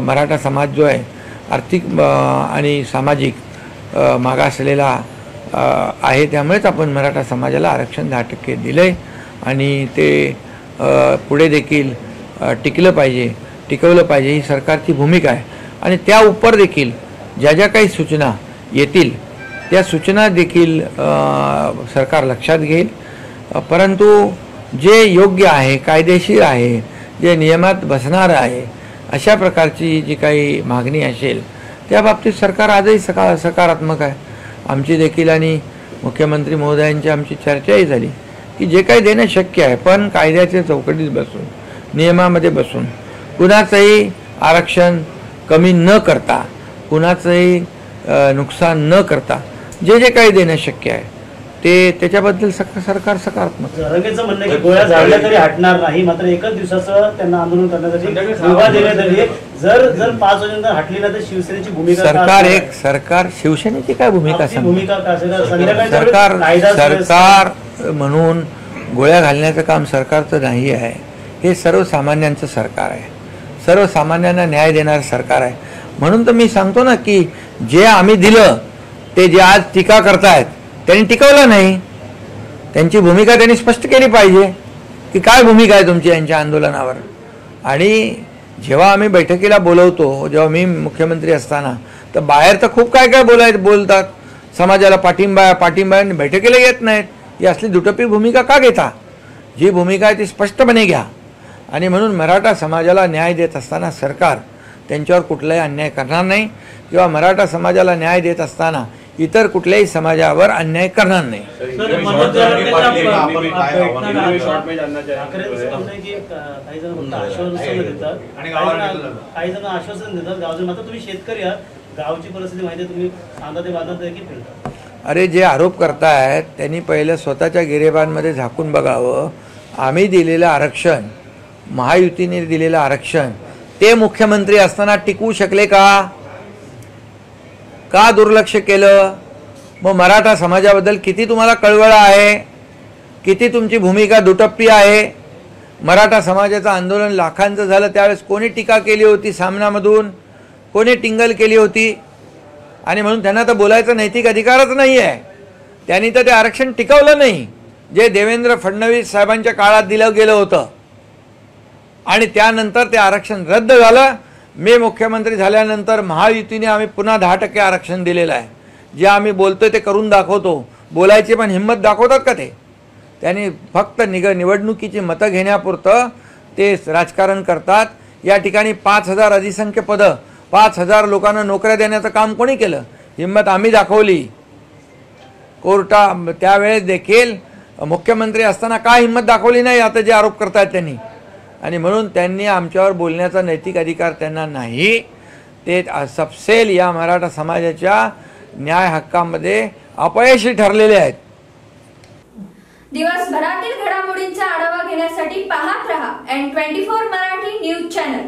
मराठा समाज जो आहे आर्थिक आणि सामाजिक मागासलेला आहे, त्यामुळेच आपण मराठा समाजाला आरक्षण 10% दिले आणि ते पुढे देखील टिकवलं पाहिजे ही सरकारची भूमिका आहे। आणि त्या उपर देखील ज्या काही सूचना येतील त्या सूचना देखील सरकार लक्षात घेईल, परंतु जे योग्य आहे, कायदेशीर आहे, जे नियमात बसणार आहे अशा प्रकारची जी काही मागणी असेल त्या बाबतीत सरकार आजही सकारात्मक आहे। आमची देखील आणि मुख्यमंत्री महोदयांची आमची चर्चाही झाली की जे काही देणं शक्य आहे पण कायद्याच्या चौकटीत बसून, नियमामध्ये बसून, कुणाचंही आरक्षण कमी न करता, कुणाचंही नुकसान न करता जे काही देणं शक्य आहे ते त्याच्याबद्दल सरकार सकारात्मक। रंगेचं म्हणणं की गोळ्या झाडल्या तरी हटणार नाही, मात्र एकच दिवसाचं त्यांना आंदोलन करण्यासाठी मुभा देण्यात आली। जर 5 वाजेनंतर हटली ना तर शिवसेनेची भूमिका सरकार शिवसेनेची काय भूमिका सरकार म्हणून गोळ्या घालण्याचं काम सरकारचं नाही आहे, हे सर्वसामान्यांचं सरकार आहे, सर्वसामान्यांना न्याय देणारं सरकार आहे। म्हणून तर मी सांगतो ना की जे आम्ही दिलं ते जे आज टीका करतायत त्यांनी टिकवलं नाही, त्यांची भूमिका त्यांनी स्पष्ट केली पाहिजे की काय भूमिका आहे तुमची यांच्या आंदोलनावर। आणि जेव्हा आम्ही बैठकीला बोलवतो, जेव्हा मी मुख्यमंत्री असताना तर बाहेर तर खूप काय बोलतात, समाजाला पाठिंबा बैठकीला येत नाहीत। ही असली दुटप्पी भूमिका का घेता? जी भूमिका आहे ती स्पष्टपणे घ्या। आणि म्हणून मराठा समाजाला न्याय देत असताना सरकार त्यांच्यावर कुठलाही अन्याय करणार नाही किंवा मराठा समाजाला न्याय देत असताना इतर कुठल्याही समाजावर अन्याय करणार नाही। अरे जे आरोप करतायत त्यांनी पहिले स्वतःच्या गिरेबांमध्ये झाकून बघावं। आम्ही दिलेलं आरक्षण, महायुतीने दिलेलं आरक्षण ते मुख्यमंत्री असताना टिकवू शकले का दुर्लक्ष केलं? मग मराठा समाजाबद्दल किती तुम्हाला कळवळा आहे, किती तुमची भूमिका दुटप्पी आहे? मराठा समाजाचं आंदोलन लाखांचं झालं त्यावेळेस कोणी टीका केली होती सामनामधून, कोणी टिंगल केली होती? आणि म्हणून त्यांना तर बोलायचा नैतिक अधिकारच नाही आहे। त्यांनी तर ते आरक्षण टिकवलं नाही जे देवेंद्र फडणवीस साहेबांच्या काळात दिलं गेलं होतं आणि त्यानंतर ते आरक्षण रद्द झालं। मी मुख्यमंत्री झाल्यानंतर महायुतीने आम्ही पुन्हा 10% आरक्षण दिलेलं आहे। जे आम्ही बोलतोय ते करून दाखवतो, बोलायची पण हिंमत दाखवतात का ते? त्यांनी फक्त निवडणुकीची मतं घेण्यापुरतं ते राजकारण करतात। या ठिकाणी 5000 अधिसंख्य पदं, 5000 लोकांना नोकऱ्या देण्याचं काम कोणी केलं? हिंमत आम्ही दाखवली। त्यावेळेस देखील मुख्यमंत्री असताना काय हिंमत दाखवली नाही आता जे आरोप करतायत त्यांनी। आणि म्हणून त्यांनी आमच्यावर बोलण्याचा नैतिक अधिकार त्यांना नाही। ते सपसेल या मराठा समाजाच्या न्याय हक्कामध्ये अपयशी ठरलेले आहेत। दिवसभरातील घडामोडींचा आढावा घेण्यासाठी पाहत रहा N24 मराठी न्यूज चॅनल।